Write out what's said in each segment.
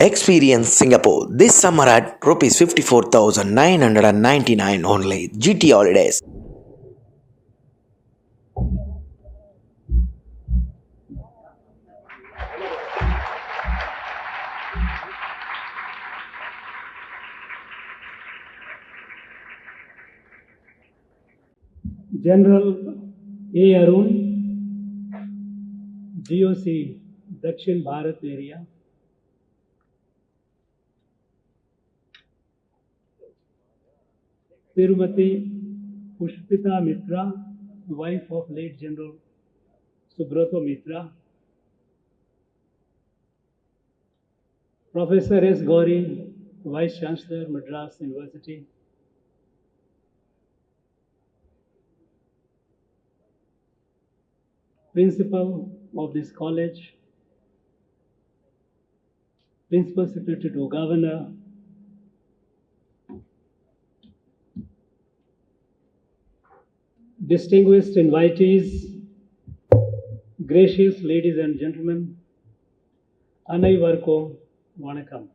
Experience Singapore this summer at rupees 54,999 only. GT Holidays. General A. Arun, GOC, Dakshin Bharat area. Tirumati Pushpita Mitra, wife of late General Subrato Mitra. Professor S. Gauri, Vice Chancellor, Madras University. Principal of this college, Principal Secretary to Governor, distinguished invitees, gracious ladies and gentlemen, Anaivarkum Vanakkam.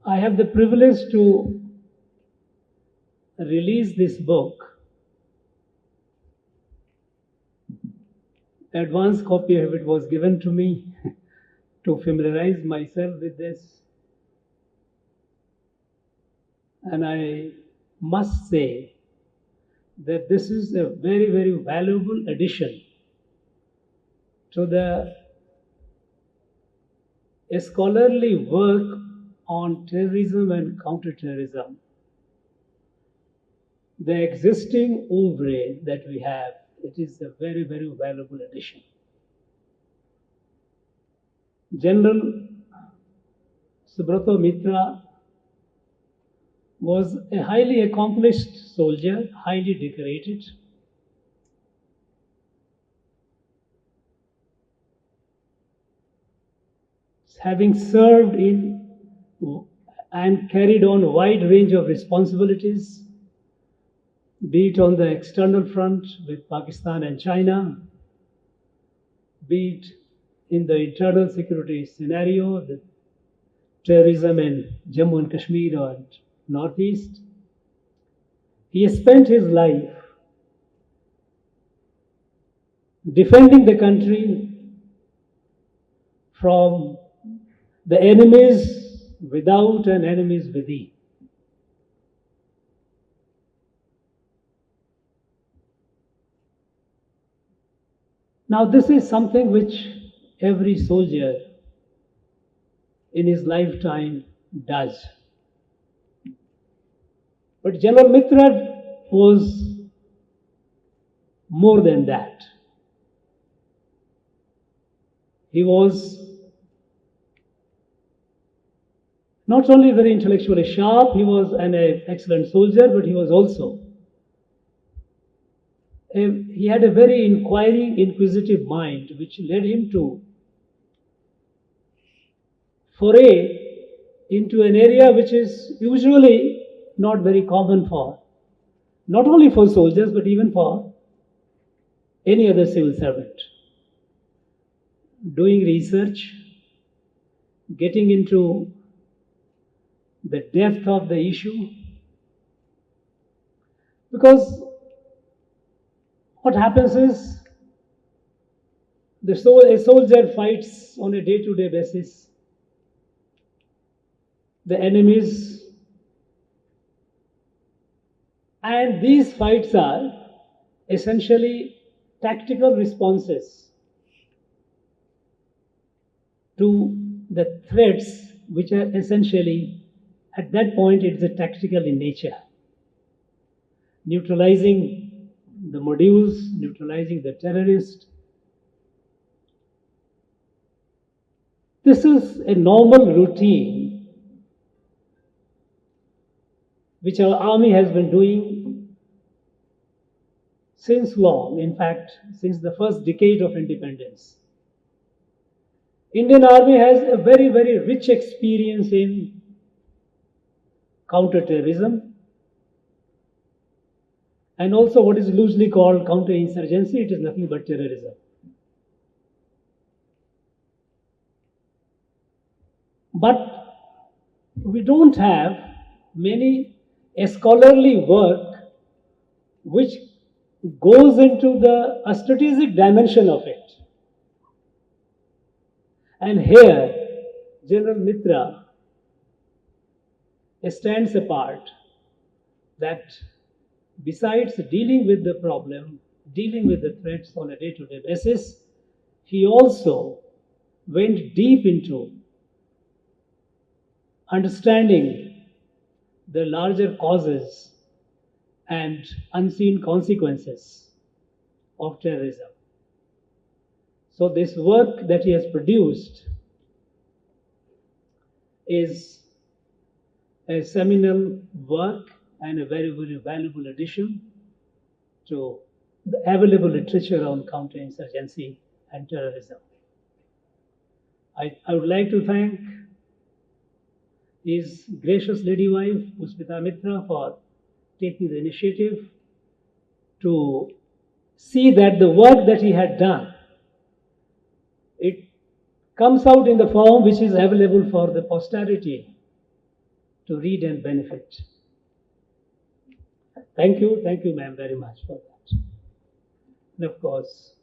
I have the privilege to release this book. Advance copy of it was given to me to familiarize myself with this. And I must say that this is a very, very valuable addition to a scholarly work on terrorism and counterterrorism. The existing oeuvre that we have, it is a very, very valuable addition. General Subrato Mitra was a highly accomplished soldier, highly decorated. Having served in and carried on a wide range of responsibilities, be it on the external front with Pakistan and China, be it in the internal security scenario, the terrorism in Jammu and Kashmir or Northeast. He has spent his life defending the country from the enemies without and enemies within. Now, this is something which every soldier in his lifetime does. But General Mitra was more than that. He was not only very intellectually sharp, he was an excellent soldier, but he was also he had a very inquiring, inquisitive mind, which led him to foray into an area which is usually not very common for, not only for soldiers, but even for any other civil servant. Doing research, getting into the depth of the issue, because what happens is a soldier fights on a day-to-day basis the enemies, and these fights are essentially tactical responses to the threats which are essentially, at that point, it's a tactical in nature. Neutralizing the modules, neutralizing the terrorist. This is a normal routine which our army has been doing since long, in fact, since the first decade of independence. Indian Army has a very, very rich experience in counterterrorism, and also what is loosely called counterinsurgency. It is nothing but terrorism. But we don't have many scholarly work which goes into a strategic dimension of it. And here, General Mitra stands apart that besides dealing with the problem, dealing with the threats on a day-to-day basis, he also went deep into understanding the larger causes and unseen consequences of terrorism. So this work that he has produced is a seminal work and a very, very valuable addition to the available literature on counterinsurgency and terrorism. I would like to thank his gracious lady wife, Puspita Mitra, for taking the initiative to see that the work that he had done, it comes out in the form which is available for the posterity to read and benefit. Thank you, ma'am, very much for that. And of course,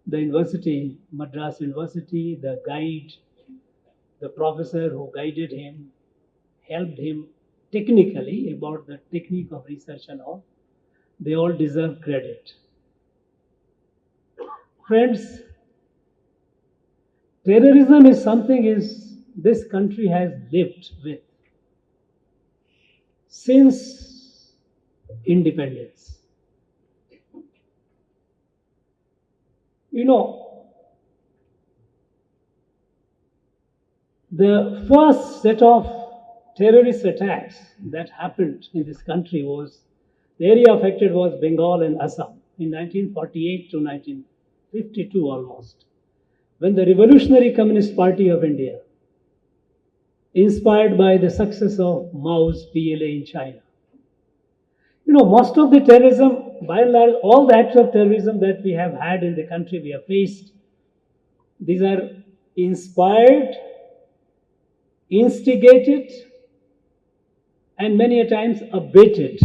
the university, Madras University, the guide, the professor who guided him, helped him technically about the technique of research and all, they all deserve credit. Friends, terrorism is something this country has lived with since independence. You know, the first set of terrorist attacks that happened in this country was, the area affected was Bengal and Assam in 1948 to 1952 almost, when the Revolutionary Communist Party of India, inspired by the success of Mao's PLA in China. You know, most of the terrorism, by and large, all the acts of terrorism that we have had in the country, we have faced, these are inspired, instigated, and many a times abated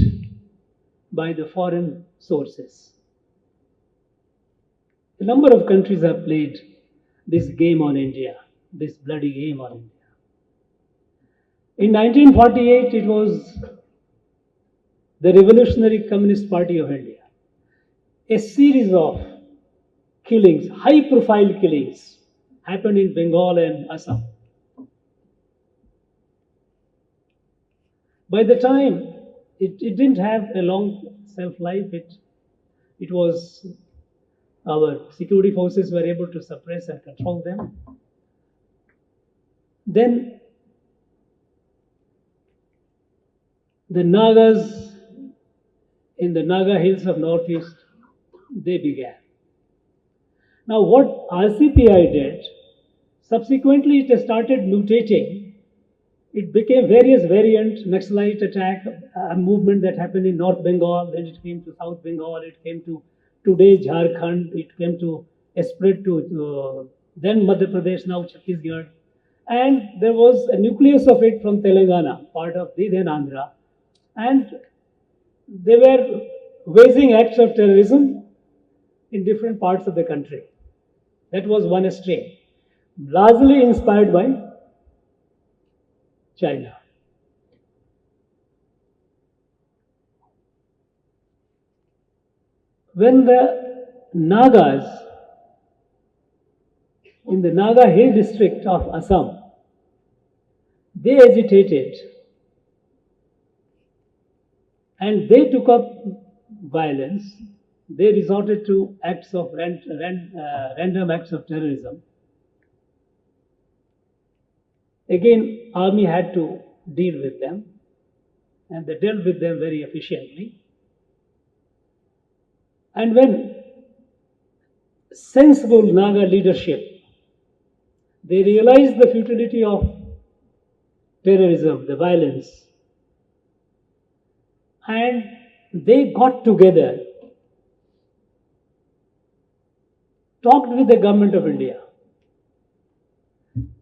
by the foreign sources. A number of countries have played this game on India, this bloody game on India. In 1948, it was the Revolutionary Communist Party of India. A series of killings, high-profile killings, happened in Bengal and Assam. By the time, it didn't have a long shelf-life. It was, our security forces were able to suppress and control them. Then the Nagas in the Naga hills of Northeast, they began. Now what RCPI did, subsequently it started mutating. It became various variant Naxalite attack, a movement that happened in North Bengal, then it came to South Bengal, it came to today Jharkhand, it came to, spread to then Madhya Pradesh, now Chhattisgarh. And there was a nucleus of it from Telangana, part of the then Andhra. And they were waging acts of terrorism in different parts of the country. That was one strain, largely inspired by China. When the Nagas in the Naga Hill district of Assam, they agitated and they took up violence. They resorted to acts of random acts of terrorism. Again, army had to deal with them, and they dealt with them very efficiently. And when sensible Naga leadership, they realized the futility of terrorism, the violence, and they got together, talked with the government of India,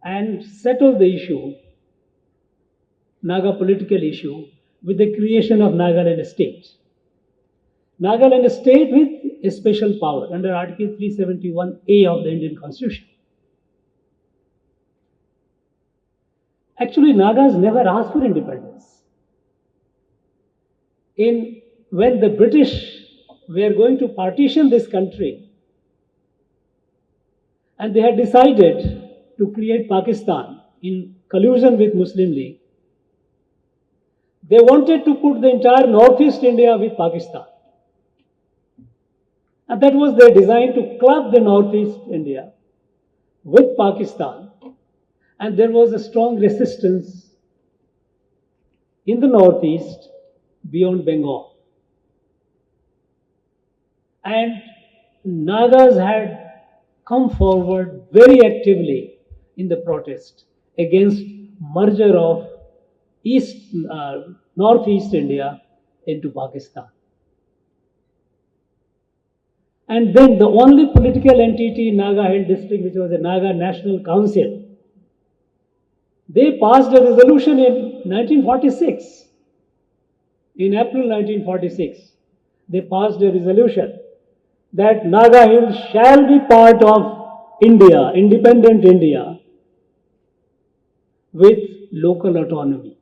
and settled the issue, Naga political issue, with the creation of Nagaland state. Nagaland state with a special power under Article 371A of the Indian Constitution. Actually, Nagas never asked for independence. When the British were going to partition this country, and they had decided to create Pakistan in collusion with Muslim League, they wanted to put the entire Northeast India with Pakistan. And that was their design, to club the Northeast India with Pakistan. And there was a strong resistance in the Northeast beyond Bengal. And Nagas had come forward very actively in the protest against merger of Northeast India into Pakistan. And then the only political entity in Naga held district, which was the Naga National Council, they passed a resolution in 1946. In April 1946, they passed a resolution that Naga Hills shall be part of India, independent India, with local autonomy.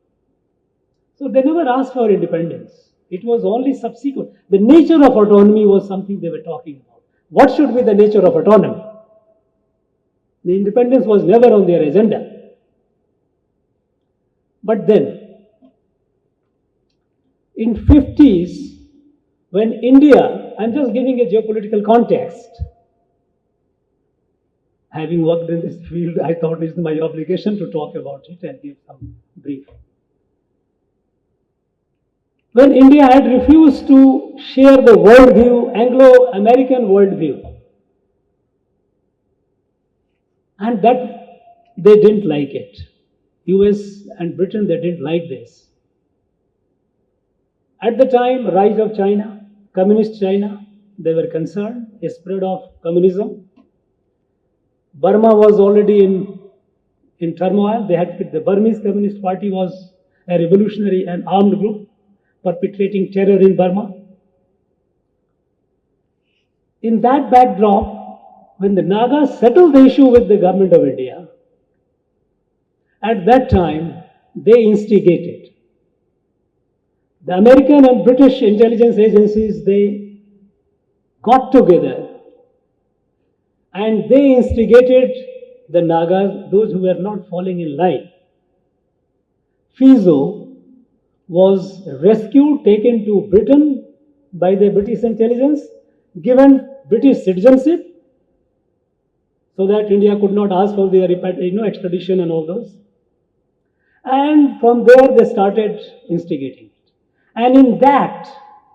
So they never asked for independence. It was only subsequent. The nature of autonomy was something they were talking about. What should be the nature of autonomy? The independence was never on their agenda. But then, in 50s, when India, I'm just giving a geopolitical context, having worked in this field, I thought it's my obligation to talk about it and give some brief. When India had refused to share the worldview, Anglo-American worldview, and that they didn't like it. US and Britain, they didn't like this. At the time, rise of China, communist China, they were concerned, a spread of communism. Burma was already in turmoil. The Burmese Communist Party was a revolutionary and armed group perpetrating terror in Burma. In that backdrop, when the Nagas settled the issue with the government of India, at that time, they instigated. The American and British intelligence agencies, they got together and they instigated the Nagas, those who were not falling in line. Fizo was rescued, taken to Britain by the British intelligence, given British citizenship, so that India could not ask for their extradition and all those. And from there they started instigating it. And in that,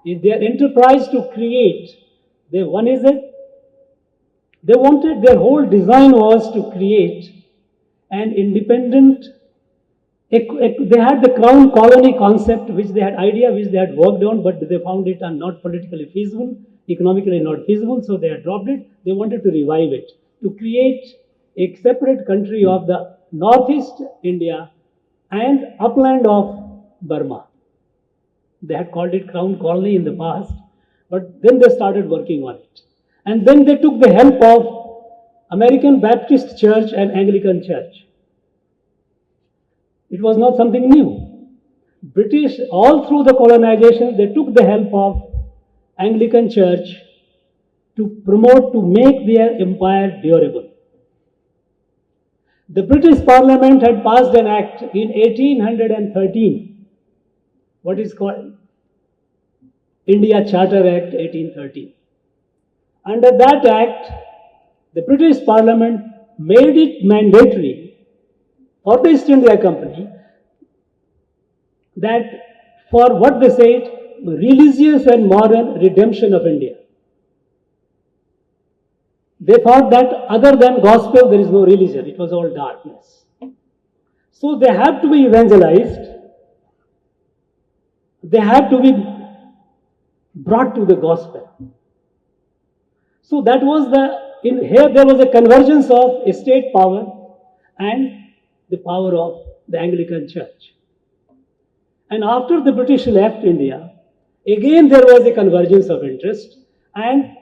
in their enterprise to create, they wanted, their whole design was to create an independent, they had the crown colony concept, which they had worked on, but they found it not politically feasible, economically not feasible, so they had dropped it. They wanted to revive it, to create a separate country of the Northeast India and upland of Burma. They had called it Crown Colony in the past, but then they started working on it. And then they took the help of American Baptist Church and Anglican Church. It was not something new. British, all through the colonization, they took the help of Anglican Church to promote, to make their empire durable. The British Parliament had passed an act in 1813, what is called India Charter Act 1813. Under that act, the British Parliament made it mandatory for the East India Company that for what they said, religious and moral redemption of India. They thought that other than gospel, there is no religion. It was all darkness. So they have to be evangelized. They have to be brought to the gospel. So that was here there was a convergence of state power and the power of the Anglican Church. And after the British left India, again there was a convergence of interest, and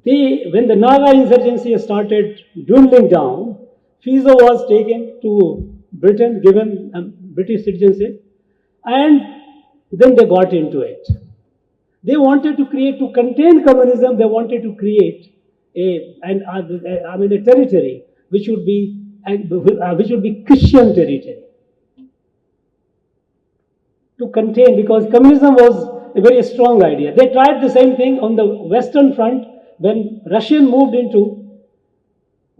when the Naga insurgency started dwindling down, Fizo was taken to Britain, given British citizenship, and then they got into it. They wanted to contain communism, they wanted to create a territory which would be Christian territory. To contain, because communism was a very strong idea. They tried the same thing on the Western Front when Russia moved into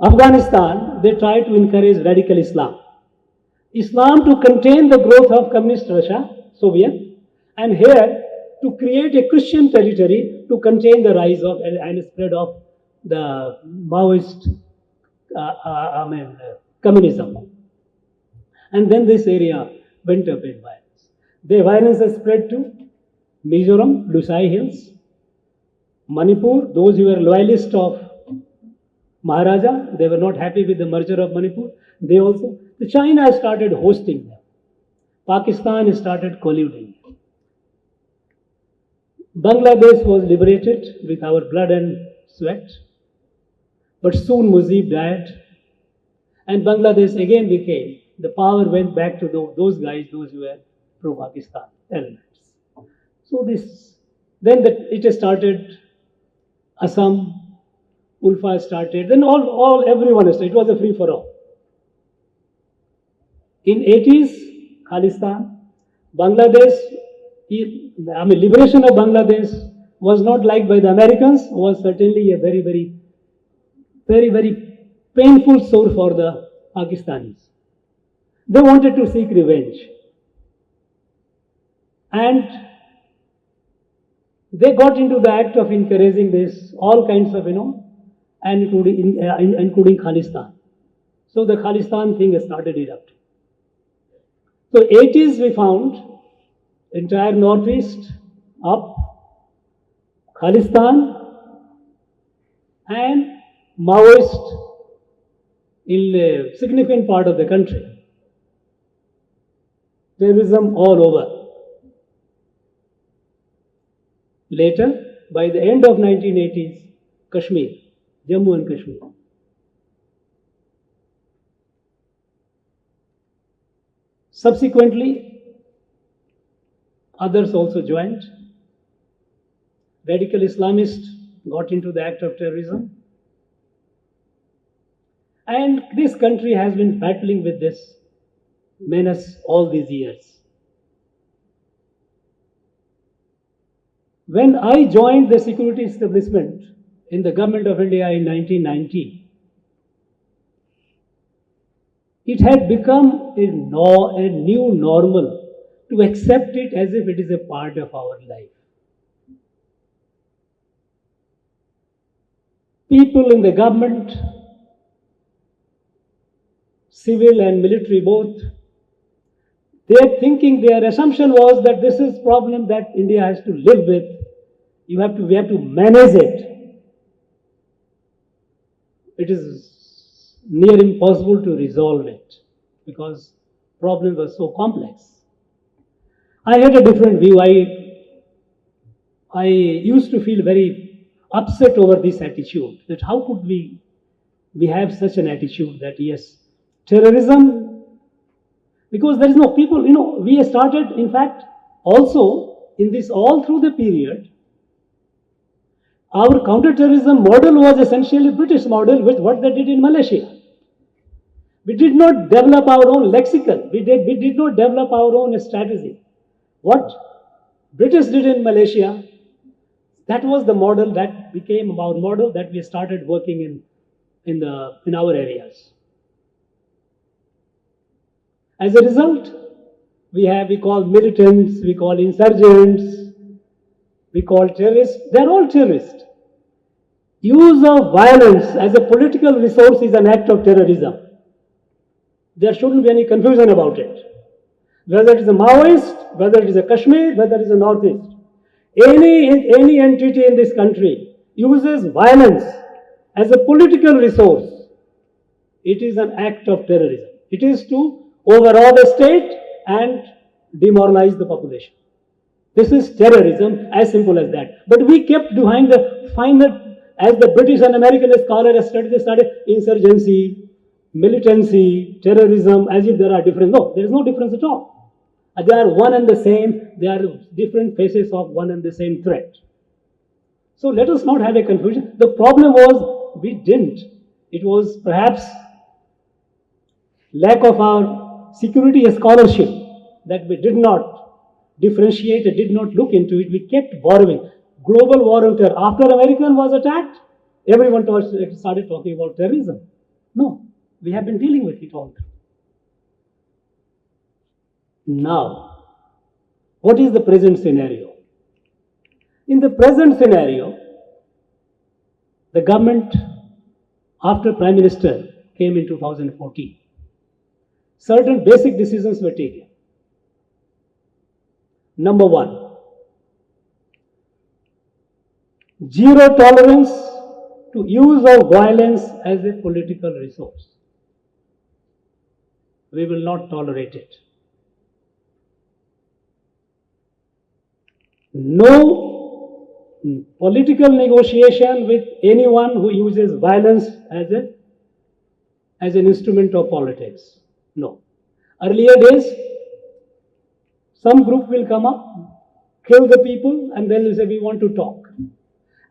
Afghanistan. They tried to encourage radical Islam. Islam to contain the growth of communist Russia, Soviet, and here to create a Christian territory to contain the rise of and spread of the Maoist communism. And then this area went up in violence. The violence has spread to Mizoram, Lusai Hills, Manipur. Those who were loyalists of Maharaja, they were not happy with the merger of Manipur. They also, China started hosting them. Pakistan started colluding. Bangladesh was liberated with our blood and sweat, but soon Mujib died, and Bangladesh again became, the power went back to those guys, those who were pro-Pakistan elements. So it started, Assam, Ulfa started, then everyone started. It was a free-for-all. In 80s, Khalistan, Bangladesh, liberation of Bangladesh was not liked by the Americans, was certainly a very, very, very, very painful sore for the Pakistanis. They wanted to seek revenge. And they got into the act of encouraging this, all kinds of, and including Khalistan. So the Khalistan thing started erupting. So 80s we found entire northeast up, Khalistan and Maoist in a significant part of the country. Terrorism all over. Later, by the end of 1980s, Kashmir, Jammu and Kashmir. Subsequently, others also joined. Radical Islamists got into the act of terrorism. And this country has been battling with this menace all these years. When I joined the security establishment in the government of India in 1990, it had become a new normal to accept it as if it is a part of our life. People in the government, civil and military both, their assumption was that this is a problem that India has to live with. We have to manage it. It is near impossible to resolve it because problems were so complex. I had a different view. I used to feel very upset over this attitude, that how could we have such an attitude that yes, terrorism, because there is no people, we started, in fact, also in this all through the period, our counterterrorism model was essentially British model with what they did in Malaysia. We did not develop our own lexicon. We did not develop our own strategy. What British did in Malaysia, that was the model that became our model that we started working in our areas. As a result, we call militants, we call insurgents, we call terrorists. They're all terrorists. Use of violence as a political resource is an act of terrorism. There shouldn't be any confusion about it. Whether it is a Maoist, whether it is a Kashmir, whether it is a Northeast. Any entity in this country uses violence as a political resource, it is an act of terrorism. It is to overawe the state and demoralize the population. This is terrorism, as simple as that. But we kept behind the finer, as the British and American scholar has studied, they started insurgency, militancy, terrorism, as if there are different. No, there is no difference at all. They are one and the same. They are different faces of one and the same threat. So let us not have a confusion. The problem was we didn't. It was perhaps lack of our security scholarship that we did not differentiate, did not look into it. We kept borrowing. Global war on terror. After American was attacked, everyone started talking about terrorism. No, we have been dealing with it all. Now, what is the present scenario? In the present scenario, the government, after Prime Minister came in 2014, certain basic decisions were taken. Number one, zero tolerance to use of violence as a political resource. We will not tolerate it. No political negotiation with anyone who uses violence as an instrument of politics. No. Earlier days, some group will come up, kill the people, and then they say, we want to talk.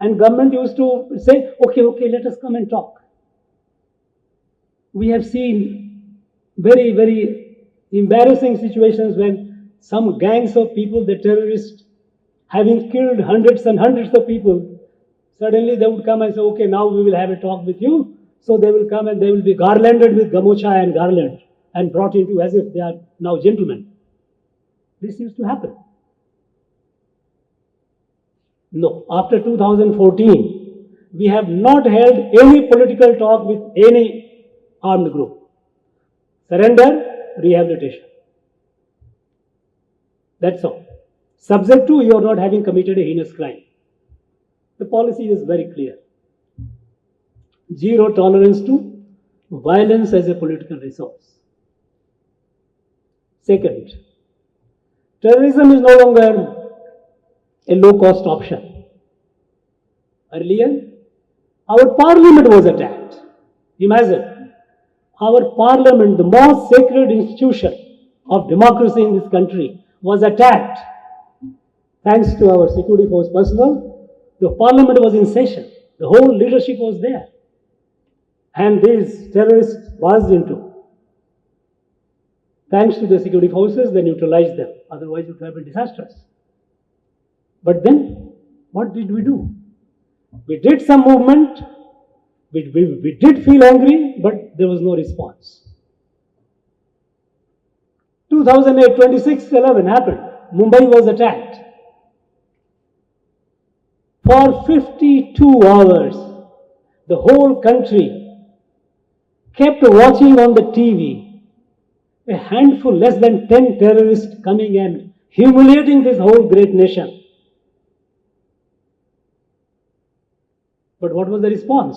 And government used to say, okay, let us come and talk. We have seen very, very embarrassing situations when some gangs of people, the terrorists, having killed hundreds and hundreds of people, suddenly they would come and say, okay, now we will have a talk with you. So they will come and they will be garlanded with gamocha and garland and brought into as if they are now gentlemen. This used to happen. No, after 2014, we have not held any political talk with any armed group. Surrender, rehabilitation. That's all. Subject to you are not having committed a heinous crime. The policy is very clear. Zero tolerance to violence as a political resource. Second, terrorism is no longer a low-cost option. Earlier, our parliament was attacked. Imagine, our parliament, the most sacred institution of democracy in this country, was attacked. Thanks to our security force personnel, the parliament was in session. The whole leadership was there. And these terrorists barged into. Thanks to the security forces, they neutralized them. Otherwise, it would have been disastrous. But then, what did we do? We did some movement. We did feel angry, but there was no response. 2008, 26/11 happened. Mumbai was attacked. For 52 hours, the whole country kept watching on the TV a handful, less than 10 terrorists coming and humiliating this whole great nation. But what was the response?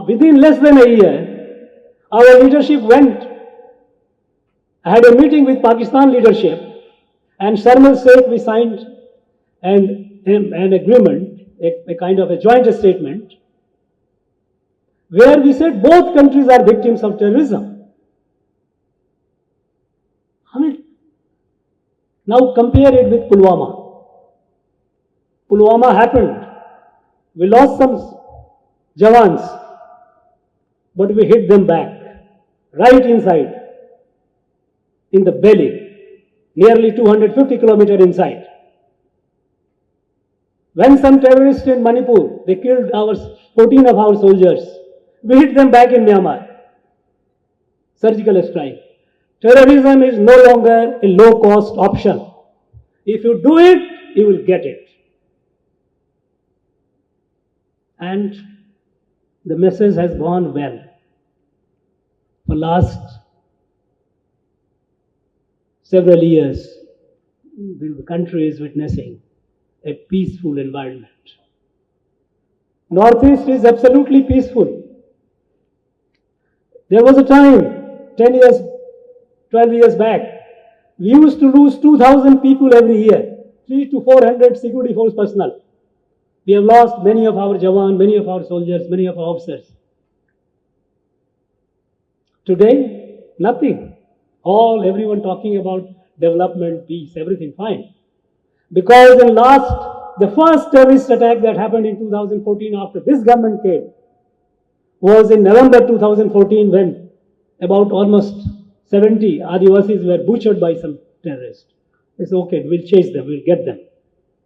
Within less than a year, our leadership went, had a meeting with Pakistan leadership, and Sharm el-Sheikh we signed an agreement, a kind of a joint statement, where we said both countries are victims of terrorism. I mean, now compare it with Pulwama. Pulwama happened. We lost some Jawans, but we hit them back, right inside, in the belly, nearly 250 kilometers inside. When some terrorists in Manipur, they killed 14 of our soldiers, we hit them back in Myanmar. Surgical strike. Terrorism is no longer a low-cost option. If you do it, you will get it. And the message has gone well. For last several years, the country is witnessing a peaceful environment. Northeast is absolutely peaceful. There was a time, 10 years, 12 years back, we used to lose 2,000 people every year, 3 to 400 security force personnel. We have lost many of our Jawan, many of our soldiers, many of our officers. Today, nothing. Everyone talking about development, peace, everything fine. Because the first terrorist attack that happened in 2014 after this government came was in November 2014 when about almost 70 Adivasis were butchered by some terrorists. It's okay, we'll chase them, we'll get them.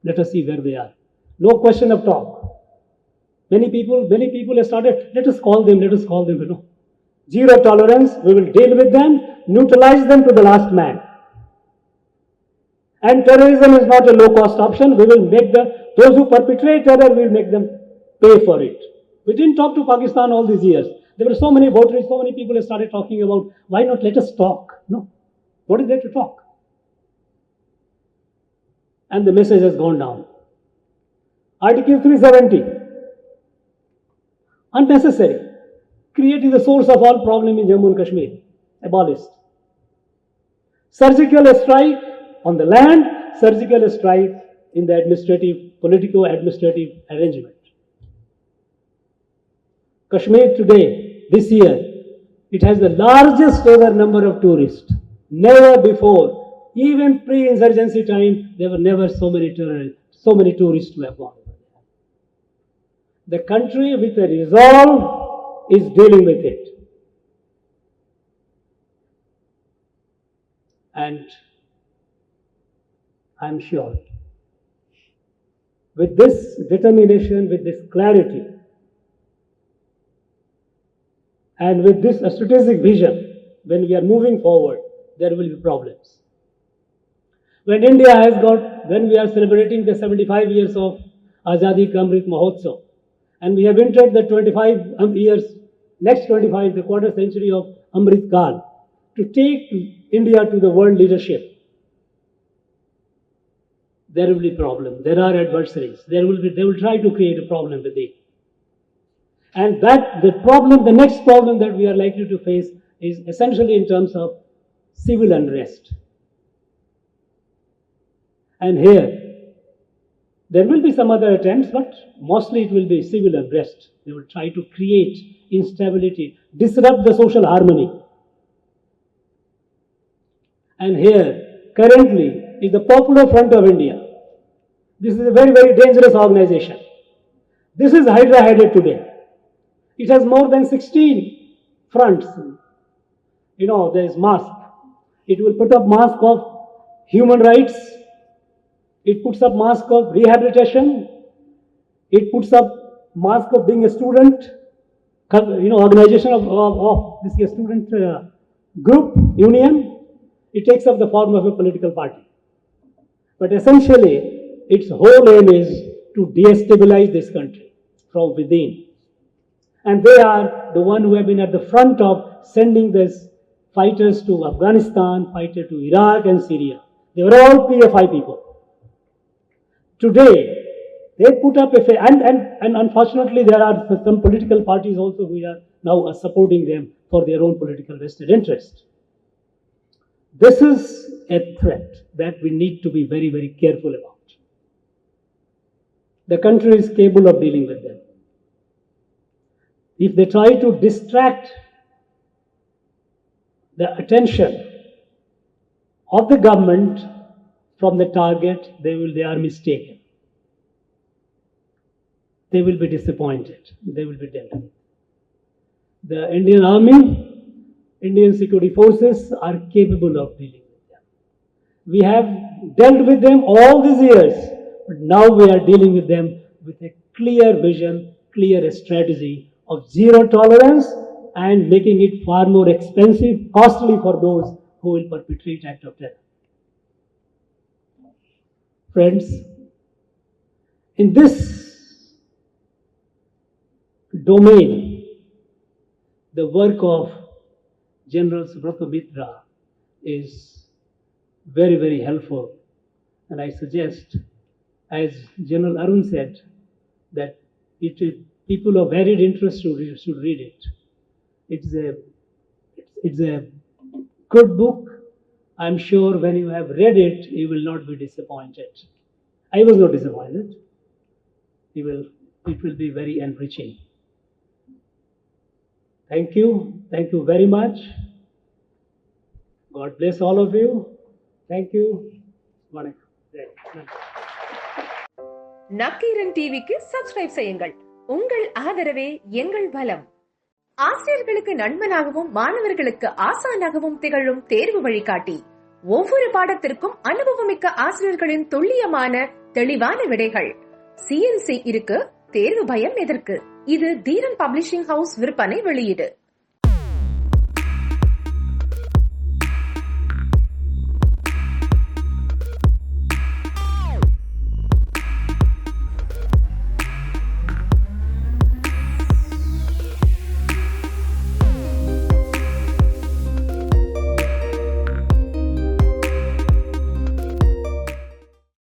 Let us see where they are. No question of talk. Many people have started, let us call them, Zero tolerance, we will deal with them, neutralize them to the last man. And terrorism is not a low-cost option. We will make those who perpetrate terror, we will make them pay for it. We didn't talk to Pakistan all these years. There were so many votaries, so many people have started talking about, why not let us talk? No. What is there to talk? And the message has gone down. Article 370. Unnecessary. Creating the source of all problem in Jammu and Kashmir. Abolished. Surgical strike on the land, surgical strike in the politico-administrative arrangement. Kashmir today, this year, it has the largest ever number of tourists. Never before, even pre-insurgency time, there were never so many tourists who have gone. The country with a resolve is dealing with it. And I'm sure with this determination, with this clarity, and with this strategic vision, when we are moving forward, there will be problems. When we are celebrating the 75 years of Azadi Ka Amrit Mahotsav, and we have entered the 25 years, next 25, the quarter century of Amrit Kal, to take India to the world leadership, there will be problems. There are adversaries. They will try to create a problem with it. And the next problem that we are likely to face is essentially in terms of civil unrest. And here, there will be some other attempts, but mostly it will be civil unrest. They will try to create instability, disrupt the social harmony. And here, currently, is the Popular Front of India. This is a very, very dangerous organization. This is Hydra-headed today. It has more than 16 fronts. There is mask. It will put up mask of human rights. It puts up mask of rehabilitation. It puts up mask of being a student. Organization of this student group, union. It takes up the form of a political party. But essentially, its whole aim is to destabilize this country from within. And they are the one who have been at the front of sending these fighters to Afghanistan, fighters to Iraq and Syria. They were all PFI people. Today, they put up and unfortunately there are some political parties also who are now supporting them for their own political vested interest. This is a threat that we need to be very, very careful about. The country is capable of dealing with them. If they try to distract the attention of the government from the target, they are mistaken. They will be disappointed. They will be dealt with. The Indian Army, Indian security forces are capable of dealing with them. We have dealt with them all these years, but now we are dealing with them with a clear vision, clear strategy of zero tolerance and making it far more expensive, costly for those who will perpetrate acts of terror. Friends, in this domain, the work of General Subrata Mitra is very, very helpful And I suggest, as General Arun said, that people of varied interest should read it. It's a good book. I'm sure when you have read it, you will not be disappointed. I was not disappointed. It will be very enriching. Thank you. Thank you very much. God bless all of you. Thank you. Nakkheeran டிவிக்கு subscribe செய்யுங்கள். உங்கள் ஆதரவே எங்கள் பலம். ஆசிரியர்களுக்கு நண்பனாகவும் மாணவர்களுக்கு ஆசானாகவும் திகழும் தேர்வு வழிகாட்டி. ஒவ்வொரு பாடத்திற்கும் அனுபவமிக்க ஆசிரியர்களின் துல்லியமான தெளிவான விடைகள். CNC இருக்கு, தேர்வு பயம் எதற்கு? இது தீரன் பப்ளிஷிங் ஹவுஸ் விற்பனை வெளியீடு.